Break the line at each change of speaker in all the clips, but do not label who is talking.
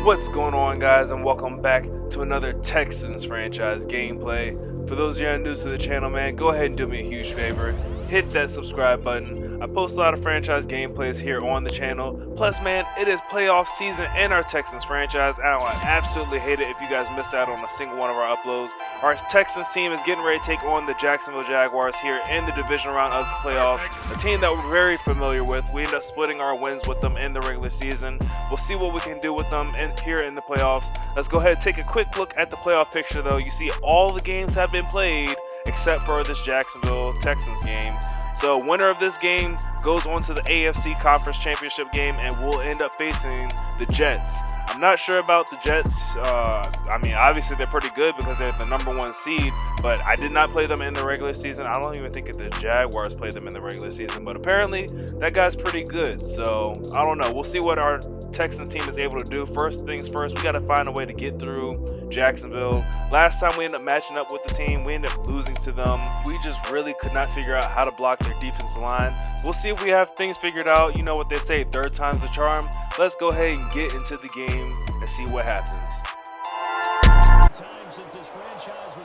What's going on, guys, and welcome back to another Texans franchise gameplay. For those of you new to the channel, man, go ahead and do me a huge favor. Hit that subscribe button. I post a lot of franchise gameplays here on the channel. Plus, man, it is playoff season in our Texans franchise, and I would absolutely hate it if you guys miss out on a single one of our uploads. Our Texans team is getting ready to take on the Jacksonville Jaguars here in the Divisional Round of the playoffs, a team that we're very familiar with. We end up splitting our wins with them in the regular season. We'll see what we can do with them here in the playoffs. Let's go ahead and take a quick look at the playoff picture, though. You see all the games have been played except for this Jacksonville Texans game. So winner of this game goes on to the AFC Conference Championship game and will end up facing the Jets. I'm not sure about the Jets. I mean, obviously they're pretty good because they're the #1 seed, but I did not play them in the regular season. I don't even think the Jaguars played them in the regular season, but apparently that guy's pretty good. So I don't know. We'll see what our Texans team is able to do. First things first, we got to find a way to get through Jacksonville. Last time we ended up matching up with the team, we ended up losing to them. We just really could not figure out how to block their defensive line. We'll see if we have things figured out. You know what they say, third time's the charm. Let's go ahead and get into the game and see what happens.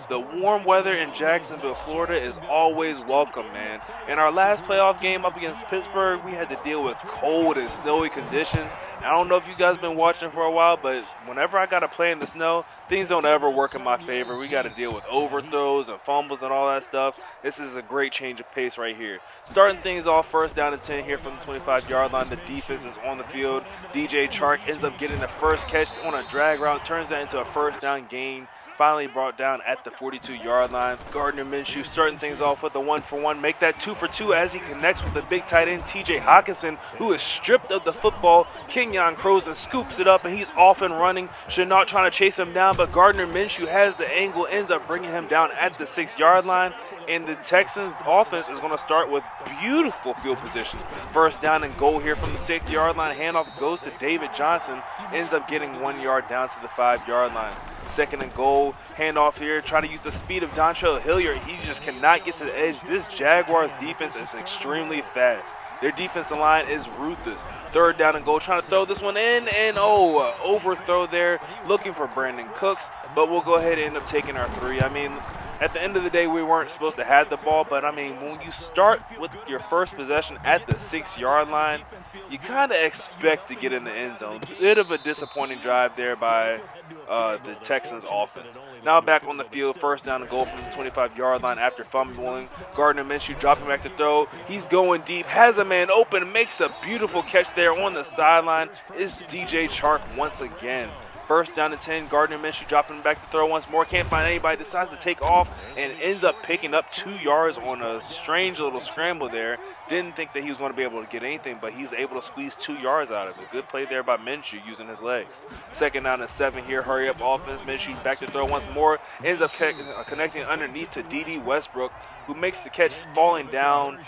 The warm weather in Jacksonville, Florida is always welcome, man. In our last playoff game up against Pittsburgh, we had to deal with cold and snowy conditions. I don't know if you guys been watching for a while, but whenever I got to play in the snow, things don't ever work in my favor. We got to deal with overthrows and fumbles and all that stuff. This is a great change of pace right here. Starting things off, first down and 10 here from the 25-yard line. The defense is on the field. DJ Chark ends up getting the first catch on a drag route, turns that into a first down gain. Finally brought down at the 42-yard line. Gardner Minshew starting things off with a 1-for-1. Make that 2-for-2 as he connects with the big tight end, TJ Hockenson, who is stripped of the football. Kenyon Crozen scoops it up, and he's off and running. Chenault trying to chase him down, but Gardner Minshew has the angle, ends up bringing him down at the 6-yard line. And the Texans offense is going to start with beautiful field position. First down and goal here from the 6-yard line. Handoff goes to David Johnson. Ends up getting 1 yard down to the 5-yard line. Second and goal, handoff here, trying to use the speed of Dontrell Hilliard. He just cannot get to the edge. This Jaguars defense is extremely fast. Their defensive line is ruthless. Third down and goal, trying to throw this one in, and overthrow there, looking for Brandon Cooks, but we'll go ahead and end up taking our 3. I mean, at the end of the day, we weren't supposed to have the ball, but I mean, when you start with your first possession at the 6-yard line, you kind of expect to get in the end zone. Bit of a disappointing drive there by the Texans offense. Now back on the field, first down and goal from the 25-yard line after fumbling. Gardner Minshew dropping back to throw. He's going deep, has a man open, makes a beautiful catch there on the sideline. It's DJ Chark once again. First down and 10, Gardner Minshew dropping back to throw once more. Can't find anybody, decides to take off and ends up picking up 2 yards on a strange little scramble there. Didn't think that he was going to be able to get anything, but he's able to squeeze 2 yards out of it. Good play there by Minshew using his legs. Second down and 7 here, hurry up offense. Minshew back to throw once more. Ends up connecting underneath to D.D. Westbrook, who makes the catch, falling down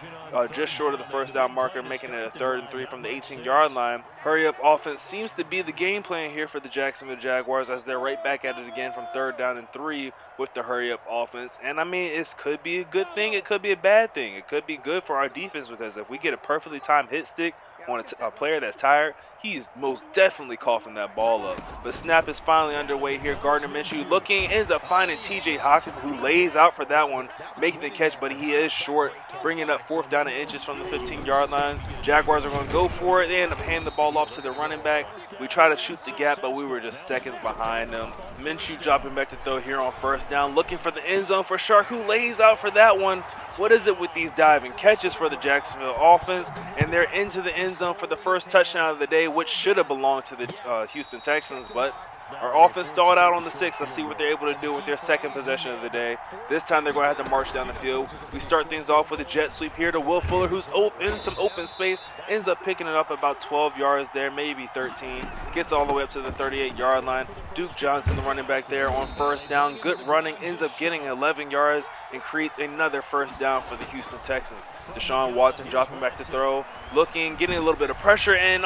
just short of the first down marker, making it a 3rd and 3 from the 18-yard line. Hurry up offense seems to be the game plan here for the Jacksonville Jaguars, as they're right back at it again from 3rd down and 3 with the hurry up offense. And I mean, it could be a good thing, it could be a bad thing. It could be good for our defense, because if we get a perfectly timed hit stick on a player that's tired, he's most definitely coughing that ball up. But snap is finally underway here. Gardner Minshew looking, ends up finding TJ Hockenson, who lays out for that one, making the catch, but he is short, bringing up 4th down and inches from the 15-yard line. Jaguars are going to go for it. They end up handing the ball off to the running back. We try to shoot the gap, but we were just seconds behind them. Minshew dropping back to throw here on first down, looking for the end zone for Chark, who lays out for that one. What is it with these diving catches for the Jacksonville offense? And they're into the end zone for the first touchdown of the day, which should have belonged to the Houston Texans, but our offense stalled out on the 6. Let's see what they're able to do with their second possession of the day. This time they're going to have to march down the field. We start things off with a jet sweep here to Will Fuller, who's in some open space, ends up picking it up about 12 yards there, maybe 13. Gets all the way up to the 38-yard line. Duke Johnson, the running back there on first down. Good running, ends up getting 11 yards and creates another first down for the Houston Texans. Deshaun Watson dropping back to throw, looking, getting a little bit of pressure, and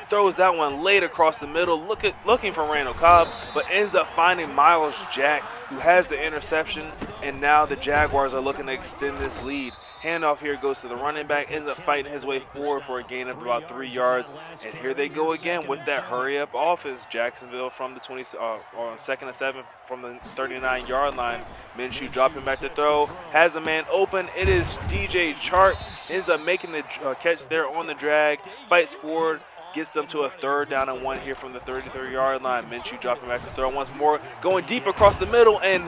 throws that one late across the middle, looking for Randall Cobb, but ends up finding Miles Jack, who has the interception, and now the Jaguars are looking to extend this lead. Handoff here goes to the running back, ends up fighting his way forward for a gain of about 3 yards. And here they go again with that hurry-up offense. Jacksonville from the 2nd and 7 from the 39-yard line. Minshew dropping back to throw, has a man open. It is DJ Chark, ends up making the catch there on the drag, fights forward, gets them to a 3rd down and 1 here from the 33-yard line. Minshew dropping back to throw once more, going deep across the middle, and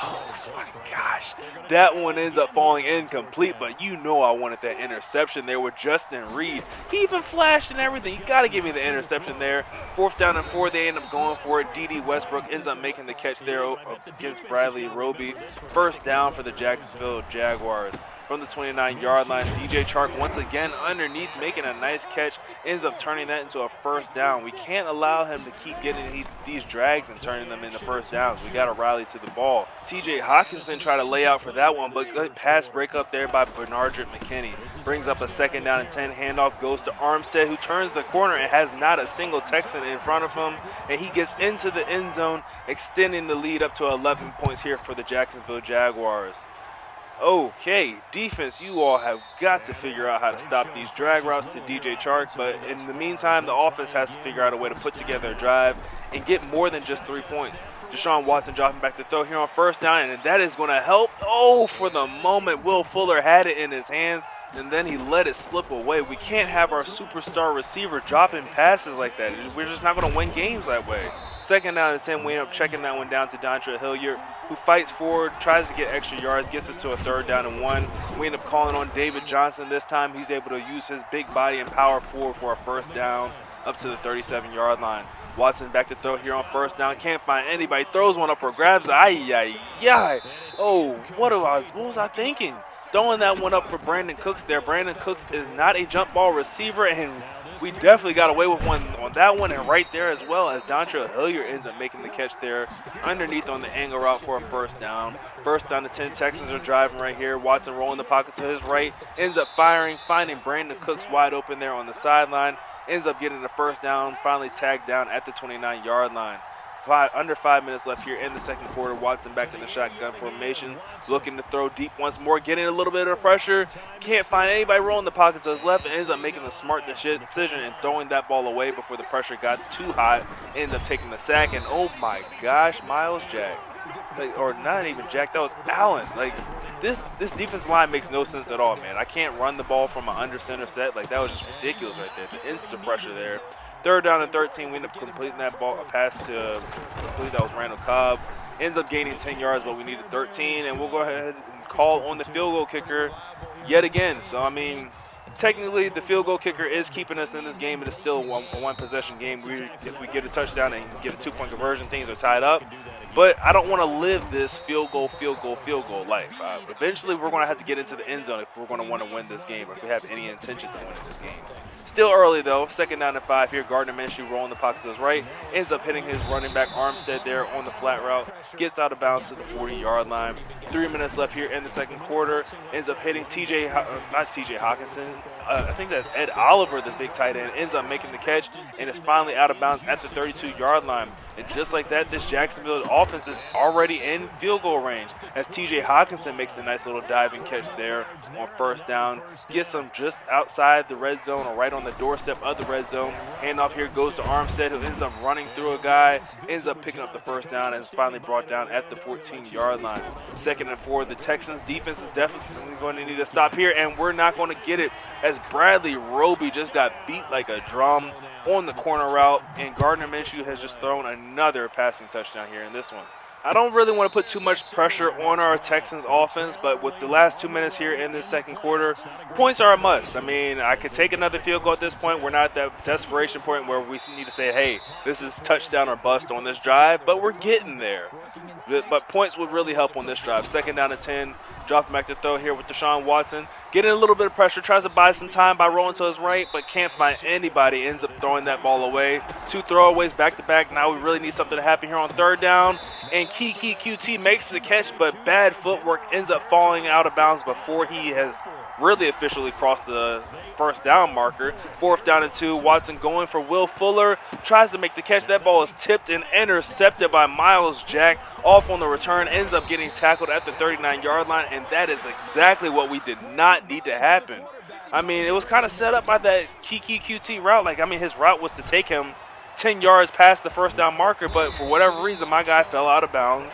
oh my gosh, that one ends up falling incomplete, but you know I wanted that interception there with Justin Reed. He even flashed and everything. You got to give me the interception there. 4th down and 4, they end up going for it. D.D. Westbrook ends up making the catch there against Bradley Roby. 1st down for the Jacksonville Jaguars. From the 29-yard line, DJ Chark once again underneath, making a nice catch, ends up turning that into a 1st down. We can't allow him to keep getting these drags and turning them into 1st downs. We got to rally to the ball. TJ Hawkinson tried to lay out for that one, but good pass break up there by Bernardrick McKinney. Brings up a 2nd down and 10. Handoff goes to Armstead, who turns the corner and has not a single Texan in front of him. And he gets into the end zone, extending the lead up to 11 points here for the Jacksonville Jaguars. Okay, defense, you all have got to figure out how to stop these drag routes to DJ Chark, but in the meantime, the offense has to figure out a way to put together a drive and get more than just 3 points. Deshaun Watson dropping back to throw here on 1st down, and that is going to help. Oh, for the moment, Will Fuller had it in his hands, and then he let it slip away. We can't have our superstar receiver dropping passes like that. We're just not going to win games that way. 2nd down and 10, we end up checking that one down to Dontrell Hilliard, who fights forward, tries to get extra yards, gets us to a 3rd down and 1. We end up calling on David Johnson this time. He's able to use his big body and power forward for a 1st down up to the 37-yard line. Watson back to throw here on 1st down. Can't find anybody. Throws one up for grabs. Ay. Oh, what was I thinking? Throwing that one up for Brandon Cooks there. Brandon Cooks is not a jump ball receiver, and we definitely got away with one on that one and right there as well, as Dontrell Hilliard ends up making the catch there underneath on the angle route for a 1st down. 1st down to 10, Texans are driving right here. Watson rolling the pocket to his right, ends up firing, finding Brandon Cooks wide open there on the sideline, ends up getting the 1st down, finally tagged down at the 29-yard line. Under 5 minutes left here in the 2nd quarter. Watson back in the shotgun formation, looking to throw deep once more, getting a little bit of pressure. Can't find anybody rolling the pocket to his left, and ends up making the smart decision and throwing that ball away before the pressure got too hot. Ends up taking the sack, and oh my gosh, Miles Jack. Or not even Jack, that was Allen. This defensive line makes no sense at all, man. I can't run the ball from an under center set. That was just ridiculous right there. The instant pressure there. 3rd down and 13, we end up completing that pass to, I believe that was Randall Cobb. Ends up gaining 10 yards, but we needed 13, and we'll go ahead and call on the field goal kicker yet again. So, I mean, technically the field goal kicker is keeping us in this game. It is still a one-possession game. If we get a touchdown and get a 2-point conversion, things are tied up. But I don't want to live this field goal life. Eventually, we're going to have to get into the end zone if we're going to want to win this game, or if we have any intentions of winning this game. Still early, though. 2nd down and 5 here. Gardner Minshew rolling the pocket to his right. Ends up hitting his running back Armstead there on the flat route. Gets out of bounds to the 40-yard line. 3 minutes left here in the 2nd quarter. Ends up hitting not TJ Hawkinson. I think that's Ed Oliver, the big tight end. Ends up making the catch and is finally out of bounds at the 32-yard line. And just like that, this Jacksonville offense is already in field goal range, as TJ Hawkinson makes a nice little diving catch there on 1st down. Gets them just outside the red zone, or right on the doorstep of the red zone. Handoff here goes to Armstead, who ends up running through a guy, ends up picking up the 1st down, and is finally brought down at the 14-yard line. 2nd and 4, the Texans defense is definitely going to need to stop here, and we're not going to get it, as Bradley Roby just got beat like a drum on the corner route, and Gardner Minshew has just thrown another passing touchdown here in this one. I don't really want to put too much pressure on our Texans offense, but with the last 2 minutes here in this 2nd quarter, points are a must. I mean, I could take another field goal at this point. We're not at that desperation point where we need to say, hey, this is touchdown or bust on this drive, but we're getting there. But points would really help on this drive. 2nd down and 10, dropping back to throw here with Deshaun Watson. Getting a little bit of pressure, tries to buy some time by rolling to his right, but can't find anybody. Ends up throwing that ball away. 2 throwaways back-to-back. Now we really need something to happen here on 3rd down. And Kiki QT makes the catch, but bad footwork, ends up falling out of bounds before he has really officially crossed the first down marker. 4th down and 2. Watson going for Will Fuller. Tries to make the catch. That ball is tipped and intercepted by Miles Jack. Off on the return. Ends up getting tackled at the 39-yard line. And that is exactly what we did not need to happen. I mean, it was kind of set up by that Kiki QT route. Like, I mean, his route was to take him 10 yards past the first down marker. But for whatever reason, my guy fell out of bounds.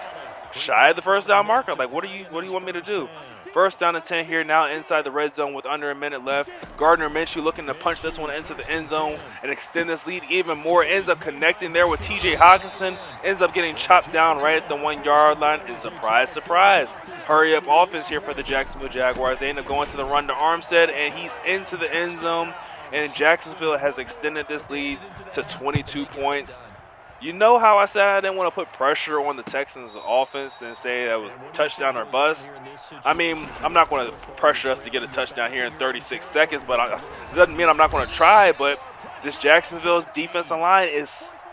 Shy of the first down marker. Like, what do you want me to do? 1st down and 10 here now inside the red zone with under a minute left. Gardner Minshew looking to punch this one into the end zone and extend this lead even more. Ends up connecting there with TJ Hawkinson. Ends up getting chopped down right at the 1-yard line. And surprise, surprise. Hurry up offense here for the Jacksonville Jaguars. They end up going to the run to Armstead, and he's into the end zone. And Jacksonville has extended this lead to 22 points. You know how I said I didn't want to put pressure on the Texans offense and say that was touchdown or bust? I mean, I'm not going to pressure us to get a touchdown here in 36 seconds, but it doesn't mean I'm not going to try. But this Jacksonville's defensive line is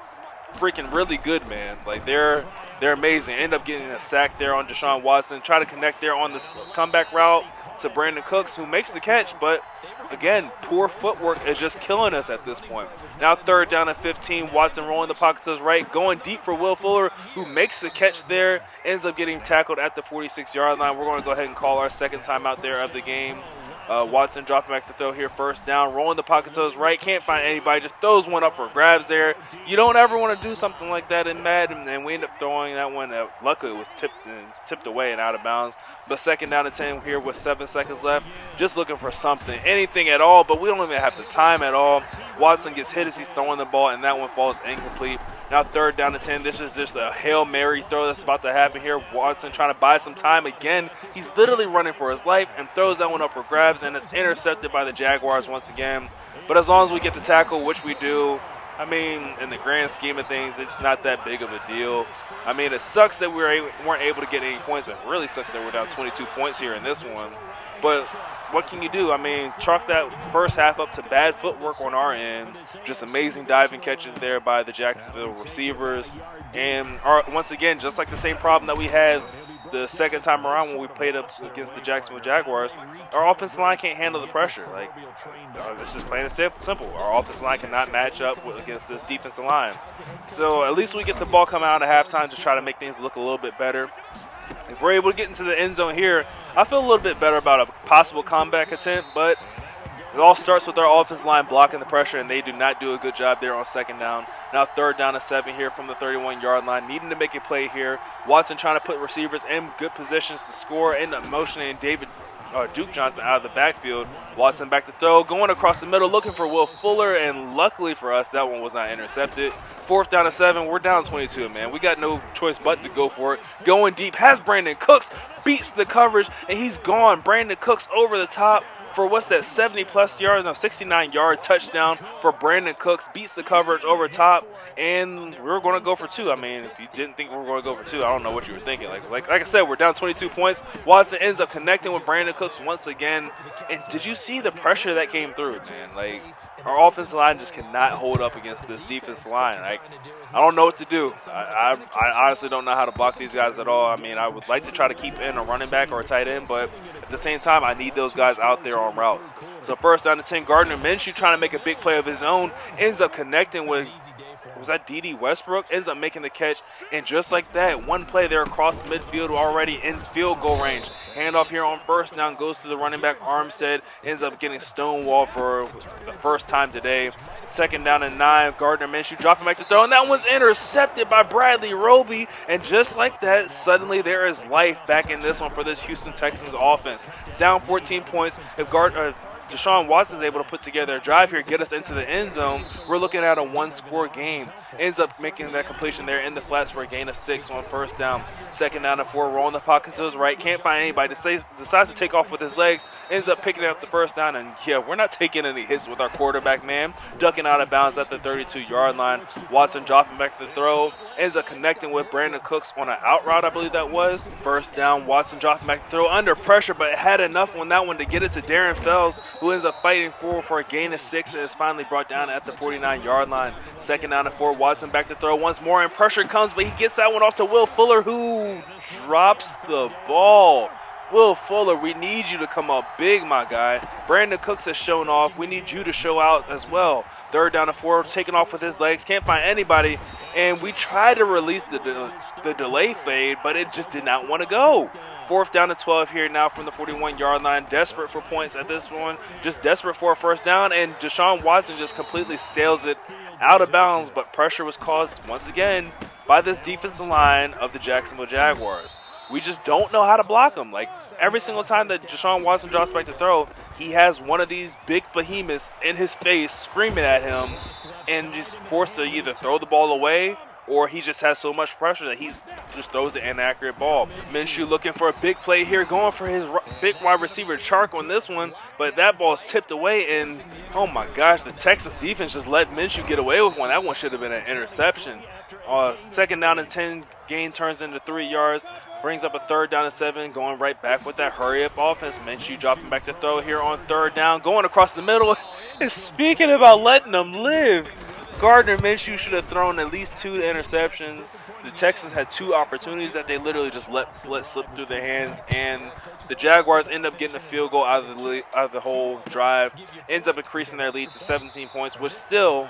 freaking really good, man. Like, they're amazing. End up getting a sack there on Deshaun Watson. Try to connect there on this comeback route to Brandon Cooks, who makes the catch, but again, poor footwork is just killing us at this point. Now 3rd down and 15. Watson rolling the pocket to his right, going deep for Will Fuller, who makes the catch there. Ends up getting tackled at the 46-yard line. We're going to go ahead and call our second timeout there of the game. Watson dropping back to throw here, 1st down, rolling the pocket to his right, can't find anybody, just throws one up for grabs there. You don't ever want to do something like that in Madden, and we end up throwing that one. Luckily, it was tipped away and out of bounds. But 2nd down and 10 here with 7 seconds left, just looking for something, anything at all, but we don't even have the time at all. Watson gets hit as he's throwing the ball, and that one falls incomplete. Now 3rd down and 10. This is just a Hail Mary throw that's about to happen here. Watson trying to buy some time again. He's literally running for his life and throws that one up for grabs, and it's intercepted by the Jaguars once again. But as long as we get the tackle, which we do, I mean, in the grand scheme of things, it's not that big of a deal. I mean, it sucks that we weren't able to get any points. It really sucks that we're down 22 points here in this one. But what can you do? I mean, chalk that first half up to bad footwork on our end. Just amazing diving catches there by the Jacksonville receivers. And once again, just like the same problem that we had the second time around when we played up against the Jacksonville Jaguars, our offensive line can't handle the pressure. Like, it's just plain and simple. Our offensive line cannot match up against this defensive line. So at least we get the ball coming out at halftime to try to make things look a little bit better. If we're able to get into the end zone here, I feel a little bit better about a possible comeback attempt, but it all starts with our offensive line blocking the pressure, and they do not do a good job there on 2nd down. Now 3rd down and 7 here from the 31-yard line, needing to make a play here. Watson trying to put receivers in good positions to score, end up motioning Duke Johnson out of the backfield. Watson back to throw, going across the middle, looking for Will Fuller, and luckily for us, that one was not intercepted. 4th down and 7, we're down 22, man. We got no choice but to go for it. Going deep, has Brandon Cooks, beats the coverage, and he's gone. Brandon Cooks over the top for what's that, 70-plus yards, no, 69-yard touchdown for Brandon Cooks, beats the coverage over top, and we're going to go for 2. I mean, if you didn't think we were going to go for 2, I don't know what you were thinking. Like I said, we're down 22 points. Watson ends up connecting with Brandon Cooks once again, and did you see the pressure that came through, man? Like, our offensive line just cannot hold up against this defensive line. Like, I don't know what to do. I honestly don't know how to block these guys at all. I mean, I would like to try to keep in a running back or a tight end, but at the same time, I need those guys out there on routes. So 1st down and 10, Gardner Minshew trying to make a big play of his own, ends up connecting with, was that D.D. Westbrook? Ends up making the catch, and just like that, one play there across the midfield already in field goal range. Handoff here on 1st down, goes to the running back Armstead, ends up getting stonewalled for the first time today. 2nd down and 9, Gardner Minshew dropping back to throw, and that one's intercepted by Bradley Roby, and just like that, suddenly there is life back in this one for this Houston Texans offense. Down 14 points. If Deshaun Watson is able to put together a drive here, get us into the end zone, we're looking at a 1-score game. Ends up making that completion there in the flats for a gain of 6 on 1st down. 2nd down and 4, rolling the pocket to his right, can't find anybody, decides to take off with his legs, ends up picking up the 1st down, and yeah, we're not taking any hits with our quarterback, man. Ducking out of bounds at the 32-yard line. Watson dropping back the throw, ends up connecting with Brandon Cooks on an out route, I believe that was. 1st down, Watson dropping back the throw, under pressure, but had enough on that one to get it to Darren Fells, who ends up fighting for a gain of 6 and is finally brought down at the 49-yard line. 2nd down and 4, Watson back to throw once more, and pressure comes, but he gets that one off to Will Fuller, who drops the ball. Will Fuller, we need you to come up big, my guy. Brandon Cooks has shown off. We need you to show out as well. 3rd down and 4, taking off with his legs. Can't find anybody. And we tried to release the delay fade, but it just did not want to go. 4th down and 12 here now from the 41-yard line. Desperate for points at this one. Just desperate for a 1st down. And Deshaun Watson just completely sails it out of bounds. But pressure was caused once again by this defensive line of the Jacksonville Jaguars. We just don't know how to block him. Like, every single time that Deshaun Watson drops back to throw, he has one of these big behemoths in his face screaming at him and just forced to either throw the ball away or he just has so much pressure that he just throws the inaccurate ball. Minshew looking for a big play here, going for his big wide receiver Chark on this one, but that ball is tipped away, and oh my gosh, the Texas defense just let Minshew get away with one. That one should have been an interception. 2nd down and 10, gain turns into 3 yards. Brings up a 3rd down and 7, going right back with that hurry-up offense. Minshew dropping back to throw here on 3rd down, going across the middle. And speaking about letting them live, Gardner Minshew should have thrown at least 2 interceptions. The Texans had 2 opportunities that they literally just let slip through their hands, and the Jaguars end up getting a field goal out of the whole drive. Ends up increasing their lead to 17 points, which still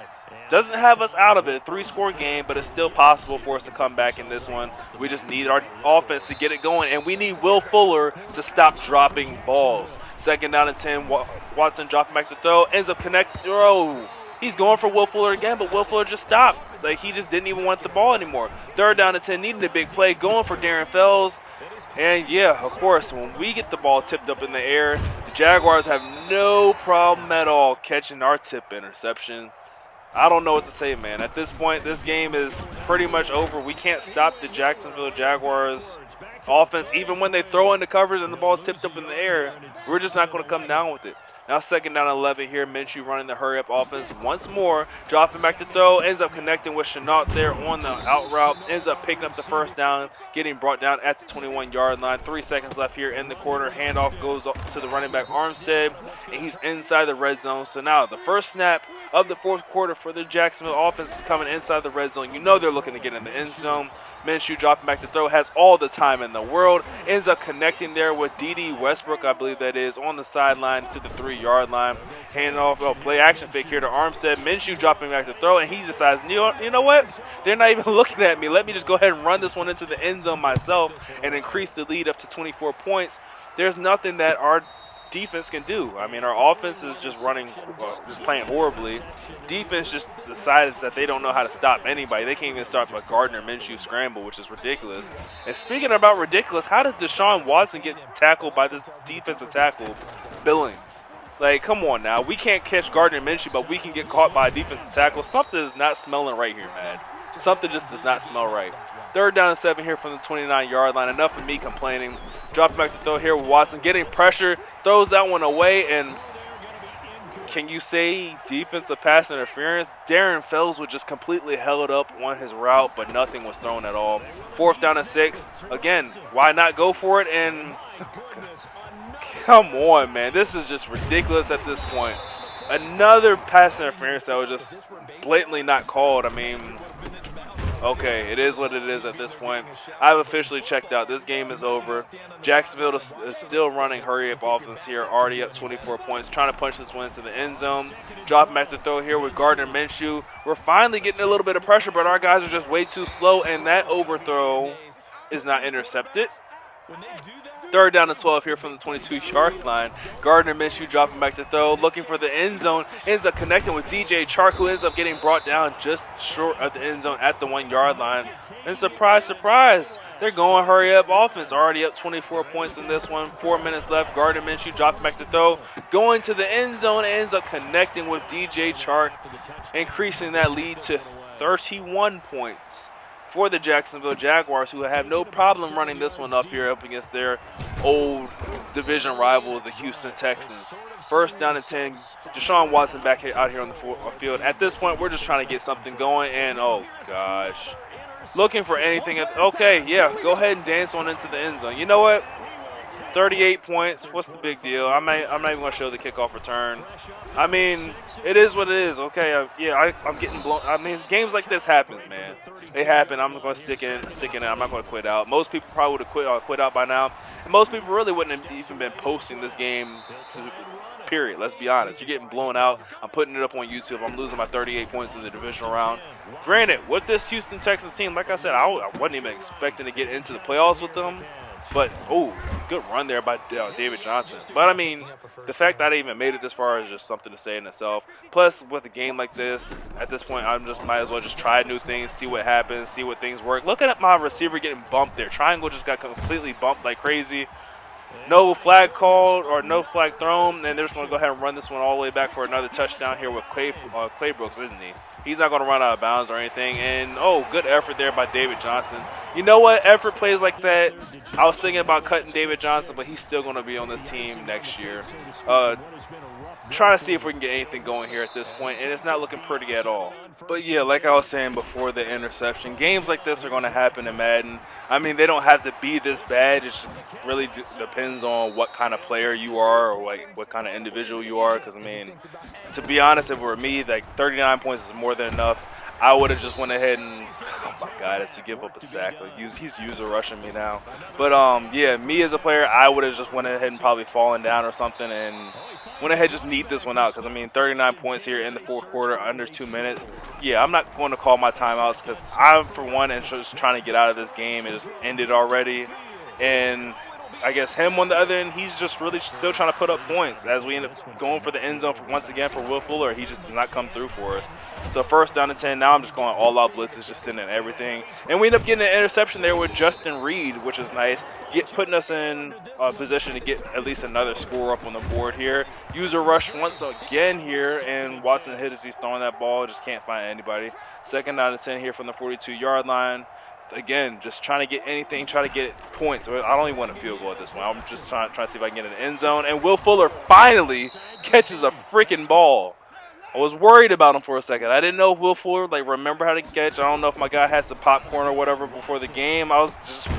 doesn't have us out of it. 3-score game, but it's still possible for us to come back in this one. We just need our offense to get it going, and we need Will Fuller to stop dropping balls. 2nd down and 10, Watson dropping back to throw, ends up connecting. Oh, he's going for Will Fuller again, but Will Fuller just stopped. Like, he just didn't even want the ball anymore. 3rd down and 10, needing a big play, going for Darren Fells. And yeah, of course, when we get the ball tipped up in the air, the Jaguars have no problem at all catching our tip interception. I don't know what to say, man. At this point, this game is pretty much over. We can't stop the Jacksonville Jaguars offense. Even when they throw in the covers and the ball's tipped up in the air, we're just not going to come down with it. Now 2nd down and 11 here. Minshew running the hurry-up offense once more. Dropping back to throw. Ends up connecting with Chenault there on the out route. Ends up picking up the 1st down. Getting brought down at the 21-yard line. 3 seconds left here in the quarter. Handoff goes to the running back Armstead. And he's inside the red zone. So now the first snap of the 4th quarter for the Jacksonville offense is coming inside the red zone. You know they're looking to get in the end zone. Minshew dropping back to throw, has all the time in the world, ends up connecting there with D.D. Westbrook, I believe that is, on the sideline to the 3-yard line. Hand off, play action fake here to Armstead. Minshew dropping back to throw, and he decides, you know what? They're not even looking at me. Let me just go ahead and run this one into the end zone myself and increase the lead up to 24 points. There's nothing that our defense can do. I mean, our offense is just just playing horribly. Defense just decides that they don't know how to stop anybody. They can't even stop a Gardner Minshew scramble, which is ridiculous. And speaking about ridiculous, how did Deshaun Watson get tackled by this defensive tackle, Billings? Like, come on now. We can't catch Gardner Minshew, but we can get caught by a defensive tackle. Something is not smelling right here, man. Something just does not smell right. 3rd down and 7 here from the 29-yard line. Enough of me complaining. Dropping back to throw here with Watson. Getting pressure. Throws that one away. And can you say defensive pass interference? Darren Fells was just completely held up on his route, but nothing was thrown at all. 4th down and 6. Again, why not go for it? And come on, man. This is just ridiculous at this point. Another pass interference that was just blatantly not called. I mean, okay, it is what it is at this point. I've officially checked out. This game is over. Jacksonville is still running hurry-up offense here, already up 24 points, trying to punch this one into the end zone. Dropping back to throw here with Gardner Minshew. We're finally getting a little bit of pressure, but our guys are just way too slow, and that overthrow is not intercepted. 3rd down and 12 here from the 22-yard line. Gardner Minshew dropping back to throw, looking for the end zone. Ends up connecting with DJ Chark, who ends up getting brought down just short of the end zone at the 1-yard line. And surprise, surprise, they're going hurry-up offense. Already up 24 points in this one. 4 minutes left. Gardner Minshew dropping back to throw, going to the end zone. Ends up connecting with DJ Chark, increasing that lead to 31 points for the Jacksonville Jaguars, who have no problem running this one up here up against their old division rival, the Houston Texans. 1st down and 10. Deshaun Watson back out here on the field. At this point, we're just trying to get something going, and oh gosh, looking for anything. Okay, yeah, go ahead and dance on into the end zone. You know what? 38 points. What's the big deal? I'm not even going to show the kickoff return. I mean, it is what it is. Okay, I'm getting blown. I mean, games like this happens, man. They happen. I'm going to stick in. I'm not going to quit out. Most people probably would have quit out by now. And most people really wouldn't have even been posting this game, period. Let's be honest. You're getting blown out. I'm putting it up on YouTube. I'm losing my 38 points in the divisional round. Granted, with this Houston Texans team, like I said, I wasn't even expecting to get into the playoffs with them. But, oh, good run there by David Johnson. But, I mean, the fact that I even made it this far is just something to say in itself. Plus, with a game like this, at this point, I might as well just try new things, see what happens, see what things work. Looking at my receiver getting bumped there. Triangle just got completely bumped like crazy. No flag called or no flag thrown, and they're just going to go ahead and run this one all the way back for another touchdown here with Claybrooks, isn't he? He's not going to run out of bounds or anything. And, oh, good effort there by David Johnson. You know what? Effort plays like that. I was thinking about cutting David Johnson, but he's still going to be on this team next year. Trying to see if we can get anything going here at this point, and it's not looking pretty at all. But, yeah, like I was saying before the interception, games like this are going to happen in Madden. I mean, they don't have to be this bad. It really just depends on what kind of player you are or like what kind of individual you are. Because, I mean, to be honest, if it were me, like 39 points is more than enough. I would have just went ahead and, oh my God, as you give up a sack. Like he's user rushing me now. But, yeah, me as a player, I would have just went ahead and probably fallen down or something and went ahead and just need this one out. Because, I mean, 39 points here in the fourth quarter, under 2 minutes. Yeah, I'm not going to call my timeouts because I'm, for one, and just trying to get out of this game. It just ended already. And I guess him on the other end, he's just really still trying to put up points as we end up going for the end zone once again for Will Fuller. He just did not come through for us. So first down to 10. Now I'm just going all-out blitzes, just sending everything. And we end up getting an interception there with Justin Reed, which is nice, putting us in a position to get at least another score up on the board here. User rush once again here, and Watson hit as he's throwing that ball. Just can't find anybody. Second down to 10 here from the 42-yard line. Again, just trying to get anything, try to get points. I don't even want a field goal at this point. I'm just trying to see if I can get in the end zone. And Will Fuller finally catches a freaking ball. I was worried about him for a second. I didn't know if Will Fuller remember how to catch. I don't know if my guy had some popcorn or whatever before the game. I was just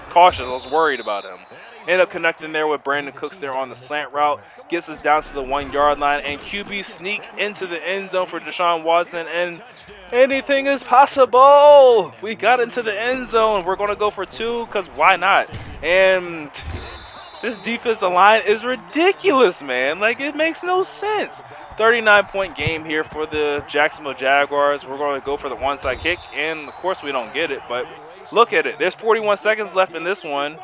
cautious. I was worried about him. End up connecting there with Brandon Cooks there on the slant route. Gets us down to the 1-yard line. And QB sneak into the end zone for Deshaun Watson. And anything is possible. We got into the end zone. We're going to go for 2 because why not? And this defensive line is ridiculous, man. Like, it makes no sense. 39-point game here for the Jacksonville Jaguars. We're going to go for the onside kick. And, of course, we don't get it. But look at it. There's 41 seconds left in this one.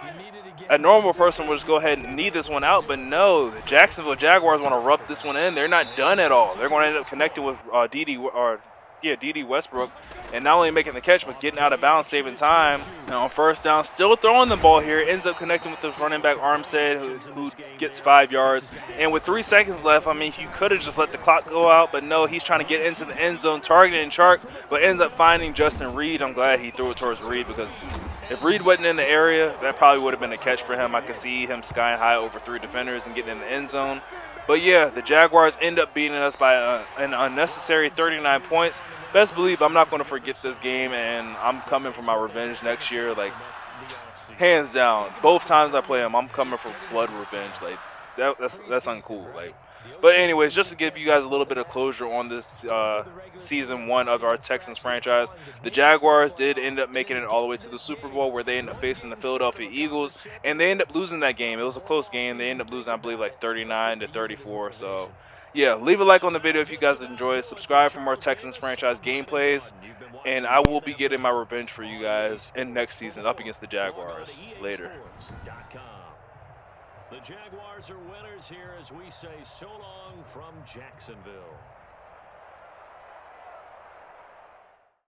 A normal person would just go ahead and knee this one out, but no, the Jacksonville Jaguars want to rub this one in. They're not done at all. They're going to end up connecting with D.D. Westbrook, and not only making the catch, but getting out of bounds, saving time. And on first down, still throwing the ball here, ends up connecting with the running back Armstead, who gets 5 yards. And with 3 seconds left, I mean, you could have just let the clock go out, but no, he's trying to get into the end zone, targeting Chark, but ends up finding Justin Reed. I'm glad he threw it towards Reed because if Reed wasn't in the area, that probably would have been a catch for him. I could see him skying high over 3 defenders and getting in the end zone. But, yeah, the Jaguars end up beating us by an unnecessary 39 points. Best believe I'm not going to forget this game, and I'm coming for my revenge next year. Like, hands down. Both times I play them, I'm coming for blood revenge. Like, that's uncool. Like, but anyways, just to give you guys a little bit of closure on this season 1 of our Texans franchise, the Jaguars did end up making it all the way to the Super Bowl, where they ended up facing the Philadelphia Eagles, and they ended up losing that game. It was a close game. They ended up losing, I believe, like 39-34. So, yeah, leave a like on the video if you guys enjoy. Subscribe for more Texans franchise gameplays, and I will be getting my revenge for you guys in next season up against the Jaguars. Later.
The Jaguars are winners here as we say so long from Jacksonville.